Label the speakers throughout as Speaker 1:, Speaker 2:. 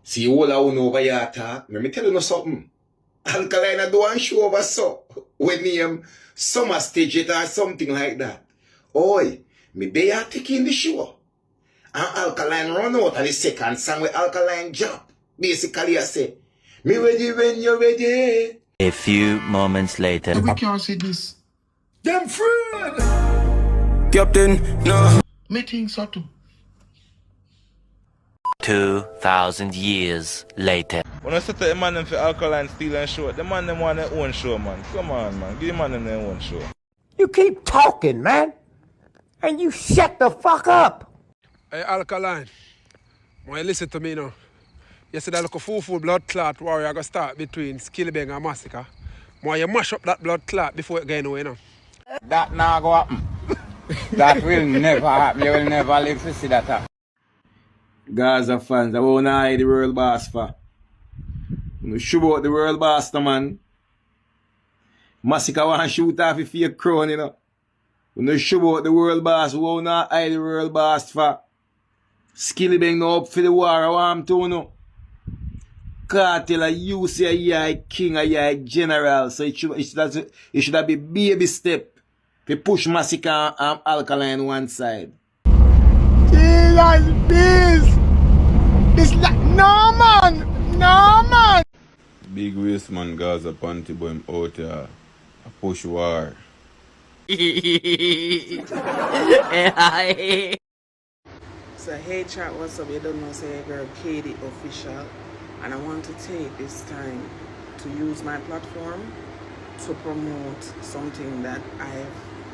Speaker 1: See all I know over your talk. Let me tell you something. Alkaline I do a show over so. When name Summer Stage it or something like that. Oi, me they are taking the show. And Alkaline run out of the second song with Alkaline jump. Basically I say, me ready when you're ready.
Speaker 2: A few moments later.
Speaker 3: We can't see this.
Speaker 1: Them friend!
Speaker 4: Captain, no.
Speaker 3: Me think so too.
Speaker 2: 2,000 years later.
Speaker 5: When I set the man for Alkaline Steel and show, the man them want their own show, man. Come on, man. Give the man them their own show.
Speaker 6: You keep talking, man. And you shut the fuck up.
Speaker 7: Hey, Alkaline. When you listen to me now. You see that look a full blood clot war you gonna start between Skillibeng and Masicka. When you mash up that blood clot before it get away, you know.
Speaker 8: That now go happen. That will never happen. You will never live to see that happen.
Speaker 1: Gaza fans, I won't hide the world boss for. You shoot out the world boss, no, man. Masicka want to shoot off a fake crown, you know. You shoot out the world boss, we won't hide the world boss for. Skillibeng no up for the war, I want him to, you know. Cartel, you say you're king or you're general, so it should have been baby step to push Masicka and Alkaline one side.
Speaker 6: Jesus, please. It's like, no man.
Speaker 5: Big waste man, Gaza panty boy him out here. A push war.
Speaker 9: So hey chat, what's up? You don't know, say your girl Kady official, and I want to take this time to use my platform to promote something that I've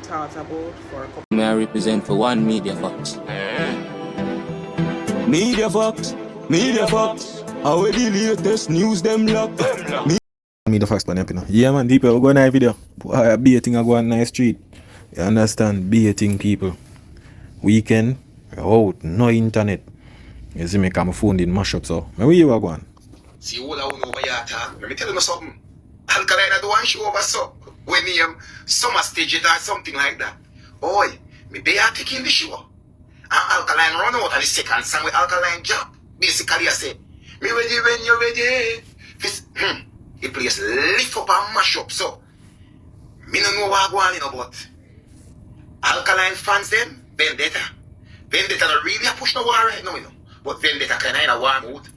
Speaker 9: thought about for a couple.
Speaker 4: May I represent for one Media Fox? Media Fox. How the latest news them lock?
Speaker 10: Media Fox pan up, you know. Yeah man, people we go on a video. Baiting I go on nice street. You understand? Baiting people. Weekend, out, no internet. You see me come phone in mash up, so where you are going?
Speaker 1: See all I know over your talk. Let me tell you something. Alkaline I do one show over so. When name Summer Stage it or something like that. Oi, me they are taking the show. And Alkaline run out of the second song with Alkaline jump. Basically I say, me ready when you're ready. The place lift up and mash up, so me no know what I go on, you know, but Alkaline fans them, Vendetta not really a push no war right now, you know. But Vendetta kind of in a war mood.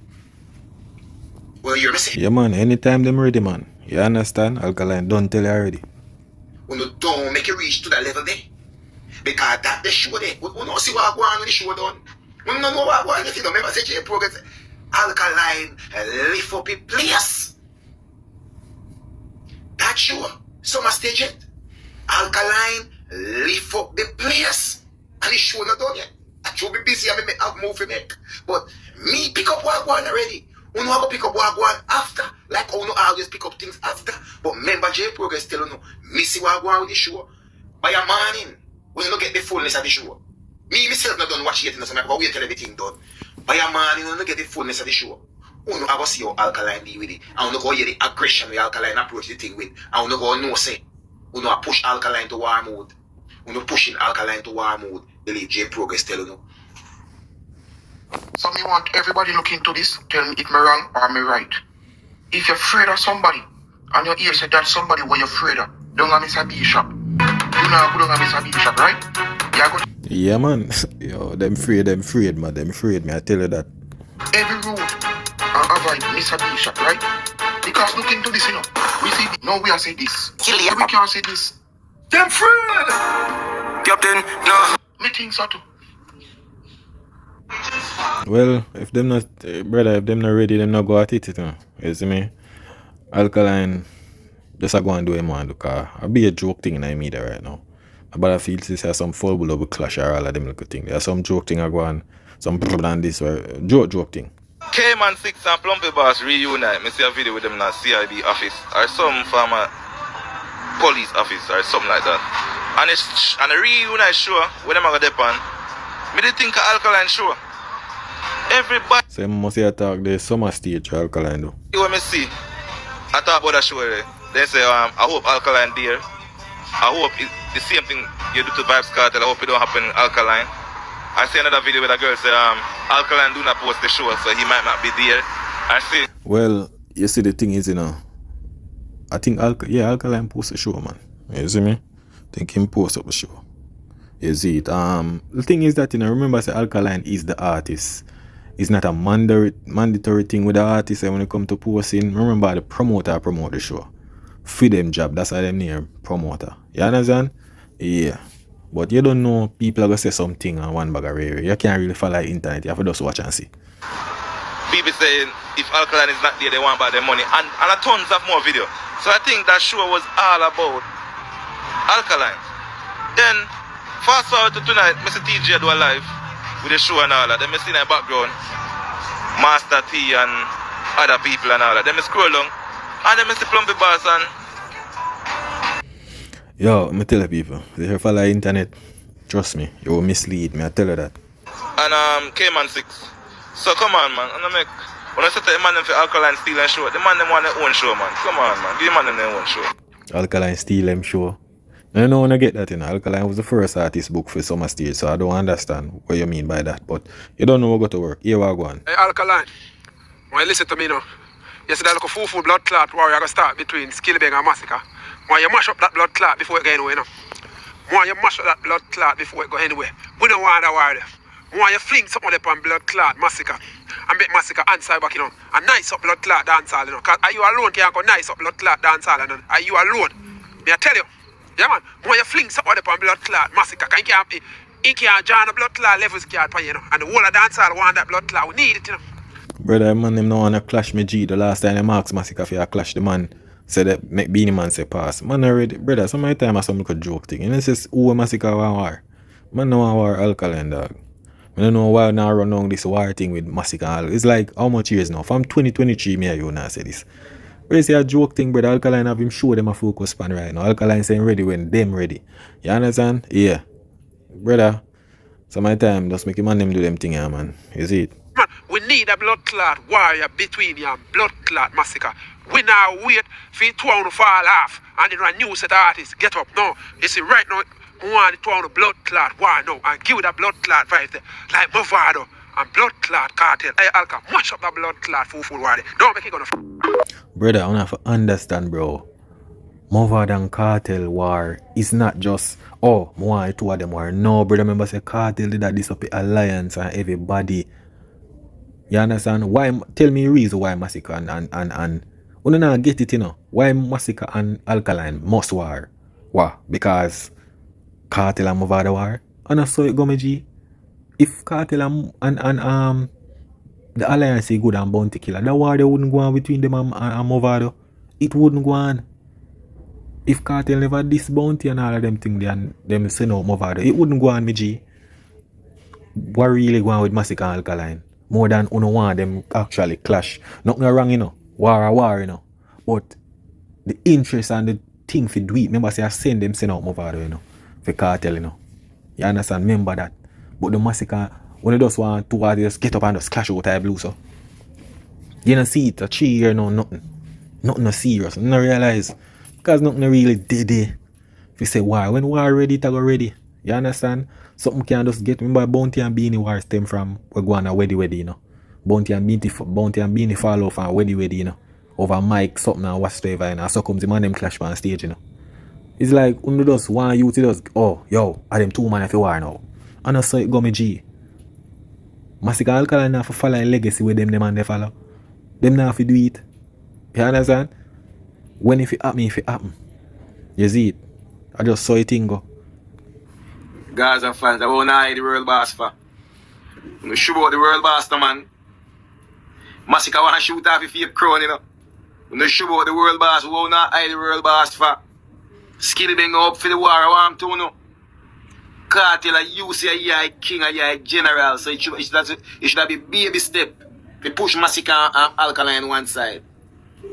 Speaker 1: Well, you're missing.
Speaker 10: Yeah man, anytime them ready man. You understand? Alkaline don't tell you already.
Speaker 1: We don't make it reach to that level there. Because that the show there. We don't see what I go on when the show done. We don't know what I go on if you don't remember say progress. Alkaline lift up a place. That show, Summer Stage it. Alkaline lift up the place. And the show not done yet. I should be busy and I have move to make. But me pick up what I go on already. We know how to pick up what I go on after. Like how we always pick up things after. But remember J Progress tell you, me see what I go on with the show. By a morning, when you don't get the fullness of the show. Me myself not done watch it, so I wait till everything done. By a morning, when you get the fullness of the show. I want to see how Alkaline deal with it. I want to go hear the aggression with Alkaline approach the thing with. I want to go know say. We want to push Alkaline to war mode. We want to pushing Alkaline to war mode. Believe J Progress tell you.
Speaker 3: So me want everybody look into this, tell me if me wrong or me right. If you're afraid of somebody, and your ear said that somebody what you're afraid of, don't have Mr. Bishop. You know who don't have Mr. Bishop, right?
Speaker 10: Yeah man. Yo, them afraid, man. Them afraid me, I tell you that.
Speaker 3: Every rule and avoid Mr. Bishop, right? Because look into this, you know. We see no we are say this. We can't say this.
Speaker 1: Them friend!
Speaker 4: Captain, no.
Speaker 3: Me think so too.
Speaker 10: Well, if them not, brother, if them not ready, them not go at it, you know. You see me? Alkaline, just go and do him one, because I'll be a joke thing in the media right now. But I feel this has some full blow clash or all of them little thing. There's some joke thing I go on, some than this, or joke thing.
Speaker 5: K-Man 6 and Plumpy Boss reunite. Me see a video with them in a CIB office or some former police office or something like that. And a reunite show when them are going to depend. Me did think of Alkaline show. Everybody.
Speaker 10: So you must say attack the Summer Stage Alkaline though.
Speaker 5: When me see, I talk about that show there. They say I hope Alkaline there. I hope it's the same thing you do to Vibes Cartel. I hope it don't happen in Alkaline. I see another video where a girl say Alkaline do not post the show, so he might not be there. I see.
Speaker 10: Well, you see the thing is, you know, I think Alkaline post a show, man. You see me? I think him post up a show. You see it. The thing is that, you know, remember I say Alkaline is the artist. It's not a mandatory thing with the artist. And when it come to posting, remember the promoter promote the show. For them job, that's why them near promoter. You understand? Yeah. But you don't know people are gonna say something on one bag of rare. You can't really follow the internet. You have to just watch and see.
Speaker 5: People saying if Alkaline is not there, they want about their money. And a tons of more video. So I think that show was all about Alkaline. Then, fast forward to tonight, Mr. TJ do a live with the show and all that. Then I see in the background, Master T and other people and all that. Then I scroll along, and then I see Plumpy Boss and...
Speaker 10: Yo, me tell you people, if you follow the internet, trust me, you will mislead me, I tell you that.
Speaker 5: And K-Man 6. So come on, man. And I make... When I set the man them for Alkaline Steel and show, the man them want their own show, man. Come on, man. Give the man them their own show.
Speaker 10: Alkaline Steel them show. I don't want to get that, you know. Alkaline was the first artist book for summer stage, so I don't understand what you mean by that. But you don't know what got to work. Here we go on.
Speaker 7: Hey, Alkaline. Why listen to me now? You see that look a full blood clot war you gonna start between Skillibeng and Masicka. Why you mash up that blood clot before it go anywhere, you know? Why you mash up that blood clot before it go anywhere? We don't want that war there. Why you fling something upon blood clot Masicka and make Masicka answer back, you know, and nice up blood clot dancehall, you know. Cause are you alone can't go nice up blood clot dancehall, and are you alone? Me I tell you, yeah man, why you fling something upon blood clot Masicka? Cause he can't join the blood clot levels card for you know, and the whole of dancehall want that blood clot. We need it, you know.
Speaker 10: Brother, man, them no wanna clash me G. The last time them asked Masicka for a clash, the man said that make Beanie Man say pass. Man already, brother, some of the time I some little joke thing. And it's just who Masicka want war. Man no want war Alkaline, dog. I don't know why now run on this war thing with Masicka. It's like how much years now? From 2023 me and you now say this. But you see a joke thing, brother. Alkaline have him show them a focus span right now. Alkaline saying ready when them ready. You understand? Yeah. Brother, some of the time just make him and them do them thing, yeah, man. You see it?
Speaker 7: Man, we need a blood clot warrior between you and blood clot Masicka. We now wait for it to fall off and then a new set of artists get up. No, you see right now, we want it to blood clot war now and give that blood clot vibe there. Like Movado and blood clot cartel. Hey Alka, mash up that blood clot full war there. Don't make it gonna
Speaker 10: brother, I have to understand, bro. Movado and cartel war is not just oh, I want two of them war. No, brother, remember say cartel did that this up the alliance and everybody. You understand? Why? Tell me reason why Masicka and we don't get it, you know. Why Masicka and Alkaline must war? Why? Because cartel and Movado war. And I saw it go, G. If cartel and the alliance is good and bounty killer, that war they wouldn't go on between them and Movado. It wouldn't go on. If cartel never this bounty and all of them things, them send out Movado, it wouldn't go on, me G. What really go on with Masicka and Alkaline? More than uno want them actually clash. Nothing wrong, you know. War, you know. But the interest and the thing for do it, remember say I send out Movado, you know. For cartel, you know. You understand? Remember that. But the Masicka, when they just want two artists get up and just clash out of blue, so. You don't see it, a 3 year now, nothing. Nothing no serious. You don't realize. Because nothing really did it. If you say war, when war ready, it go ready. You understand? Something can just get, remember Bounty and Beanie war stem from we go on a weddy, you know. Bounty and Beanie fall off and weddy, you know. Over mic, something and whatsoever, you know. So comes the man them clash on stage, you know. It's like when just one youth just oh yo, are them two man if you war now. And I saw it go me G. Masicka Alkaline have to follow a legacy with them and they follow. Them now have to do it. You understand? When if it happen. You see it? I just saw it thing go.
Speaker 1: Gaza fans, I won't hide the world boss for. I'm sure about the world boss, no, man. Masicka want to shoot off if you crown, you know. I'm sure about the world boss, we won't hide the world boss for. Skillibeng up for the war, I want to know. Cartel, you say you're king and you're general, so it should be baby step. They push Masicka and Alkaline one side.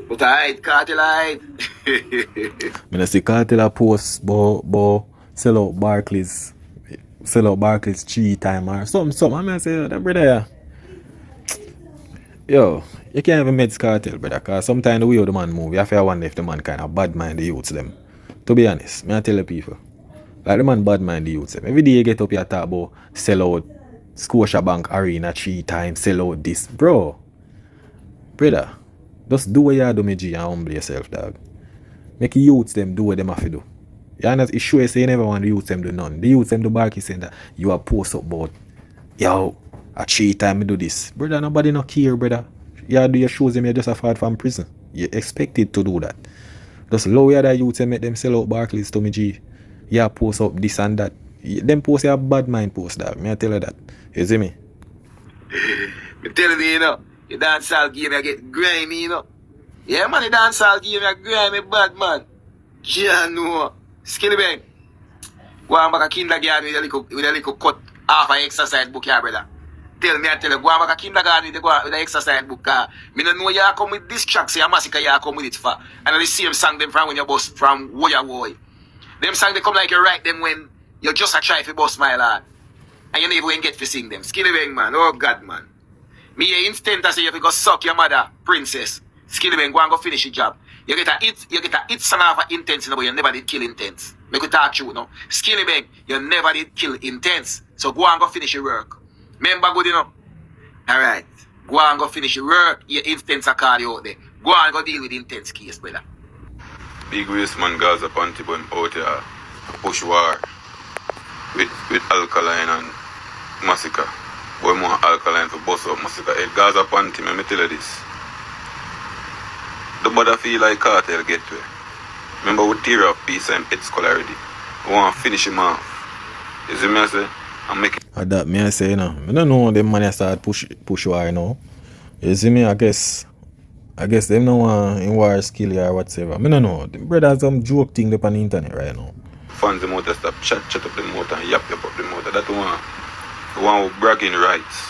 Speaker 1: But I hide, cartel I hide.
Speaker 10: I see cartel a post, but sell out Barclays 3 times or something. I mean, I say, that brother, yo, you can't even meds cartel, brother, because sometimes the way the man move, you have to wonder if the man kind of bad mind the youths them. To be honest, I tell the people, like the man bad mind the youths them. Every day you get up here talk about sell out Scotiabank Arena 3 times, sell out this, bro. Brother, just do what you do, me G, and humble yourself, dog. Make youths them do what them have to do. You understand? It's sure say you never want the youths them do none. The youths them do barky saying that you are post up about, yo, a 3 times me do this. Brother, nobody no care, brother. You do your shows them, you just afford from prison. You expected to do that. Just lower the youths and make them sell out Barclays to me G. You post up this and that. Them post a bad mind post, dog. Me I tell you that. You see me?
Speaker 1: Me tell you, you know, the dancehall game you get grimy, you know. Yeah, man, the dancehall game you grimy bad, man. Yeah, no. Skillibeng. Go on back a kindergarten with a little cut half an exercise book here, brother. Tell me, I tell you, go on back a kindergarten with an exercise book. Me don't know you come with this track, say a Masicka you come with it for. And the same song them from when you bust from Woya Woy. Them song they come like you write them when you just a try to bust my lad. And you never even get to sing them. Skillibeng, man. Oh, God, man. Me a instant I say you have to go suck your mother, princess. Skillibeng, go and go finish your job. You get a hit song off of Intense, but you never did kill Intense. Make it talk true, no? Skillibeng, you never did kill Intense. So go and go finish your work. Remember good, you know? Alright. Go and go finish your work. Your Intense are call you out there. Go and go deal with Intense case, brother.
Speaker 5: Big waste man Gaza panty but out here push war with Alkaline and Masicka. Boy more Alkaline for bust up Masicka head. Gaza panty, me tell you this. The bother feel like cartel get to it. Remember we tear up piece and head skull already. We want to finish him off. You see me I say? I'm making
Speaker 10: That me I say, you know. I don't know them man start push war now. You see me, I guess them no want in war skill or whatsoever. I don't know. The brothers some joke thing up on the internet right now.
Speaker 5: fans them out to stop chat up the motor and yap up the motor. That one who bragging rights.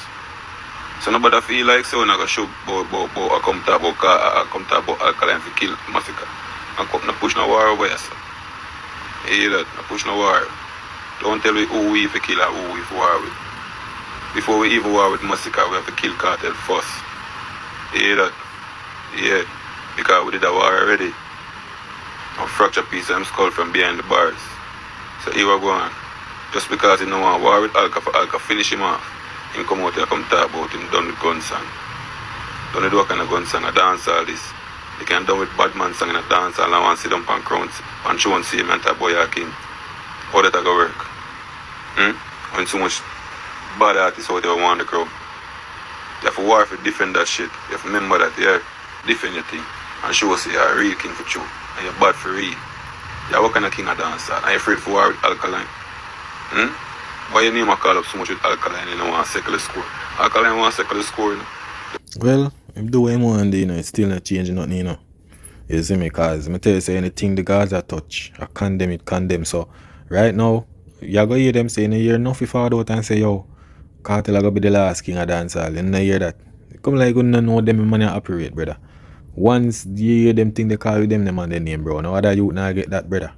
Speaker 5: So nobody feel like so I go show about I come talk about car, I come talk about Alkaline to kill Masicka. And come na push no war over here, sir. You hear that? Na push no war. Don't tell me who we for kill or who we for war with. Before we even war with Masicka, we have to kill cartel first. You hear that? Yeah. Because we did a war already. A fracture piece of him skull from behind the bars. So he was going. Just because he don't want war with Alka for Alka finish him off. Him come out here come talk about him done with gun song. Don't do what kind of gun song, a dance all this. He can done with bad man song in a dance all and want to sit down on crowns and show and see him and talk boy a king. How that go work? When so much bad artists out there want the crowd. You have to war for defend that shit. You have to remember that you have defend your thing and show us you're a real king for true. And you're bad for real. You're what kind of king of dance all? And you're afraid for war with Alkaline. Why you name a call up so much with Alkaline and you don't want to settle the score? Alkaline want to settle the score, you know?
Speaker 10: Well, if do what him want to do, you know, it's still not changing nothing, you know. You see me, cause I tell you say anything the Gaza touch, I condemn. So right now, you go hear them saying you hear enough if I out and say, yo, Cartel are gonna be the last king of dancehall. You don't hear that. It come like you don't know them money operate, brother. Once you hear them think they call you them and their name, bro. No other youth not get that, brother.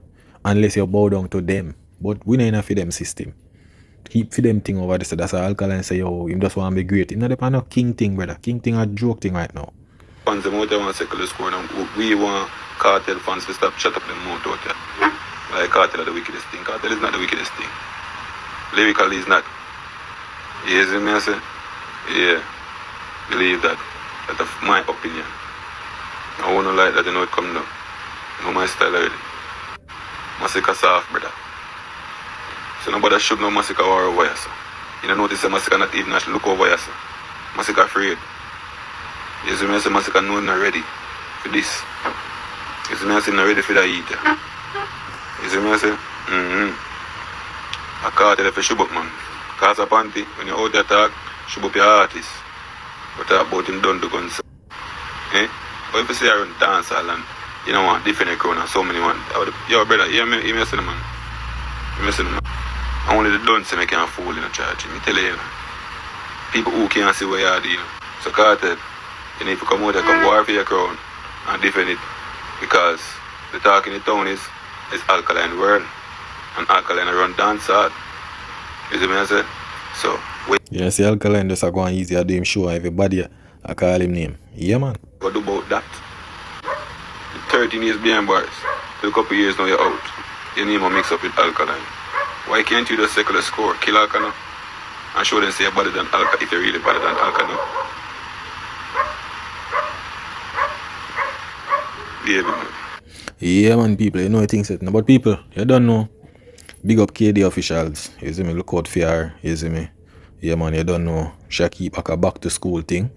Speaker 10: Unless you bow down to them. But we not enough for them system. Keep for them thing over there. So that's why Alkaline say, yo, him just want to be great. Him not depend on king thing, brother. King thing a joke thing right now.
Speaker 5: Fans them out there want to settle the score now. We want Cartel fans to stop shut up them mouth out there. Like Cartel are the wickedest thing. Cartel is not the wickedest thing. Lyrically is not. You see me I say? Yeah. Believe that. That's my opinion. I wanna like that, you know it come down. You know my style already. Masicka soft, brother. So nobody should know Masicka war over here, sir. You don't notice that Masicka not even actually look over here, sir. Masicka afraid. You see me I say Masicka know not ready for this. You see me I say not ready for that eater. You see me I say? I can't tell if you should up, man. Cause a panty, when you out there talk, should up your artist. But talk about him done the guns. Eh? But if you say I run dancehall and you know want different crown and so many one. Yo brother, hear me say the man. Hear me say the man. Only the don't say me can't fool in a church. Me tell you, you know. People who can't see what you are doing. So Cartel, you need to come out there, come war for your crown and defend it. Because the talk in the town is Alkaline world. And Alkaline run dancehall. You see me I say? So wait.
Speaker 10: Yeah, see Alkaline just go on easy, I do him show everybody I call him name. Yeah man.
Speaker 5: What about that? 13 years behind bars. For a couple years now you're out. Your name will mix up with Alkaline. Why can't you just settle the score, kill Alka now? And show them say you're better than Alka if you're really better than Alka now? David.
Speaker 10: Yeah, man, people, you know the things set. But people, you don't know. Big up Kady officials. You see me? Look out for her. You see me? Yeah, man, you don't know. She keep back to school thing.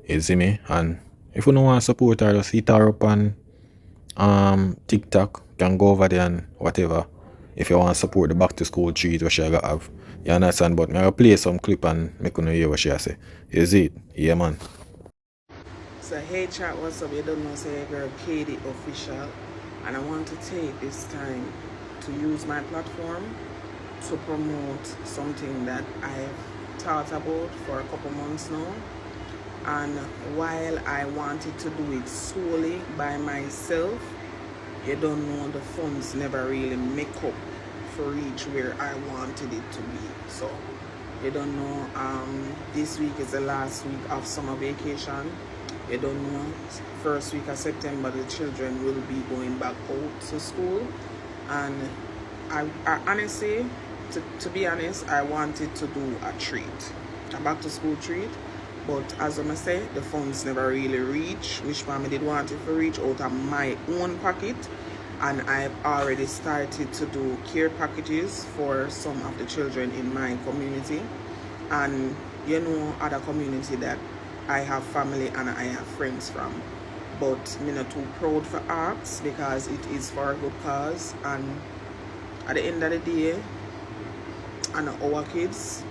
Speaker 10: You see me? And if you don't want to support her, just hit her up on TikTok. Can go over there and whatever. If you want to support the back to school treat what she got have. You understand? But I'm going to play some clip and make you hear what she say. You see it? Yeah, man.
Speaker 9: So hey chat, what's up? You don't know, say your girl Kady official, and I want to take this time to use my platform to promote something that I've thought about for a couple months now. And while I wanted to do it solely by myself, you don't know, the funds never really make up for reach where I wanted it to be. So you don't know, this week is the last week of summer vacation. You don't know, first week of September the children will be going back out to school. And I honestly, to be honest, I wanted to do a treat, a back to school treat. But as I say, the funds never really reach, which I did want it to reach out of my own pocket. And I've already started to do care packages for some of the children in my community. And you know, other community that I have family and I have friends from. But I'm not too proud for arts because it is for a good cause. And at the end of the day, and our kids,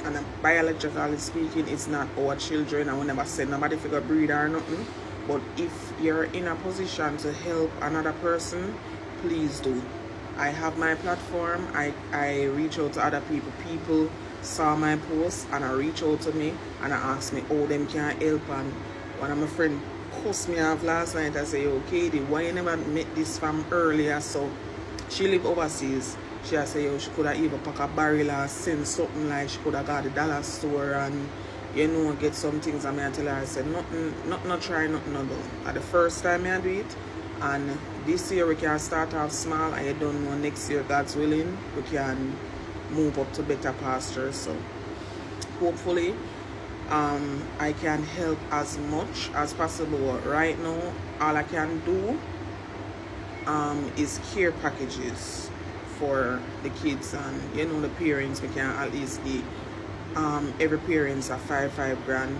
Speaker 9: and biologically speaking, it's not our children. I will never say nobody figure breed or nothing. But if you're in a position to help another person, please do. I have my platform. I reach out to other people. People saw my post and I reach out to me and I ask me how them can help. And one of my friends cussed me off last night. I say, yo, Kady, why you never met this from earlier? So she live overseas. She say, yo, she could have even pack a barrel and send something, like she could have got the dollar store and, you know, get some things. And I tell her, I said, nothing, not try, nothing, no do. At the first time I do it, and this year we can start off small, and you don't know, next year, God's willing, we can move up to better pastures. So hopefully I can help as much as possible. Right now, all I can do is care packages for the kids, and you know, the parents, we can at least give every parents a five grand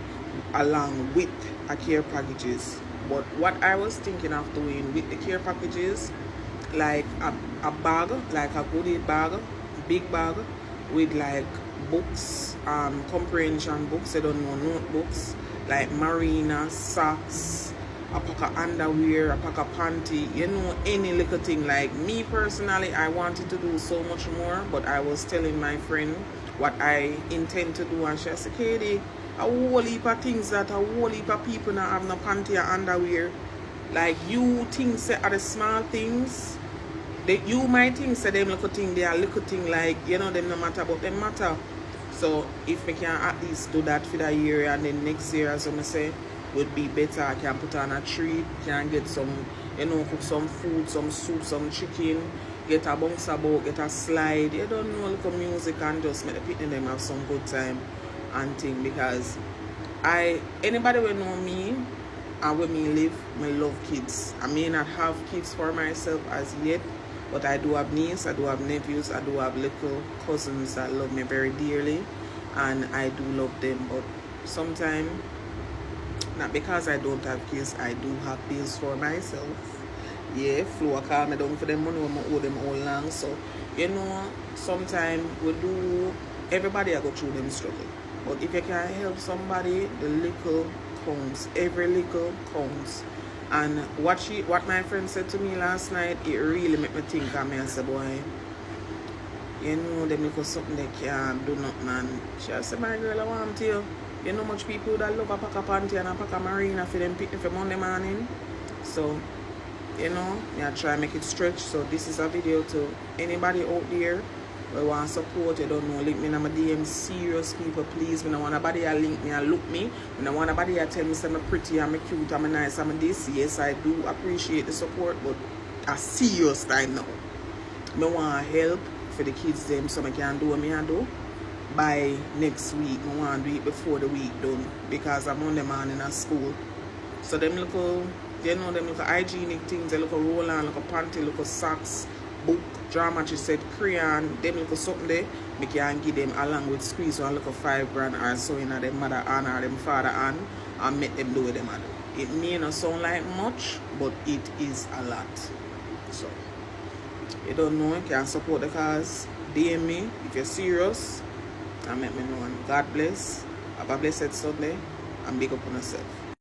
Speaker 9: along with a care packages. But what I was thinking of doing with the care packages, like a bag, like a goodie bag, big bag, with like books, comprehension books, I don't know, notebooks, like marina, socks, a pack of underwear, a pack of panty, you know, any little thing. Like me personally, I wanted to do so much more, but I was telling my friend what I intend to do, and she said, Kady, a whole heap of things that a whole heap of people now have no panty or underwear. Like you things are the small things. You might think say them little thing, they are little thing, like, you know, them no matter, but them matter. So if we can at least do that for the year, and then next year, as I say, would be better. I can put on a treat, can get some, you know, cook some food, some soup, some chicken, get a bounce about, get a slide, you don't know, little music, and just make the people them have some good time and thing. Because anybody will know me and where me live, me love kids. I may not have kids for myself as yet, but I do have nieces, I do have nephews, I do have little cousins that love me very dearly, and I do love them. But sometimes, not because I don't have kids, I do have bills for myself. Yeah, Flo call me down for them money when I owe them all along. So, you know, sometimes we do, everybody I go through them struggle. But if you can help somebody, the little counts. Every little counts. And what my friend said to me last night, it really made me think of me. I said, boy, you know, them because something they can't do nothing. And she said, my girl, I want you. You know much people that love a pack of panty and a pack of marina for them picking for Monday morning. So, you know, I try to make it stretch. So this is a video to anybody out there who want support. You don't know, link me in my DM. Serious people, please. I don't want nobody to link me and look me. I don't want nobody to tell me I'm pretty, I'm cute, I'm nice, I'm this. Yes, I do appreciate the support, but a serious time now. I want help for the kids them, so I can do what I do. By next week, I want to do it before the week done, because I'm on the morning at school. So them little You know them little hygienic things, they look a roll on, look a panty, look a socks, book, dramatic set, crayon, them little something there, me can give them along with squeeze one look a $5 or so in them mother hand or them father hand and make them do what them do. It may not sound like much, but it is a lot. So you don't know, you can support the cause, DM me if you're serious and make me know. And God bless. Have a blessed Sunday and big up on yourself.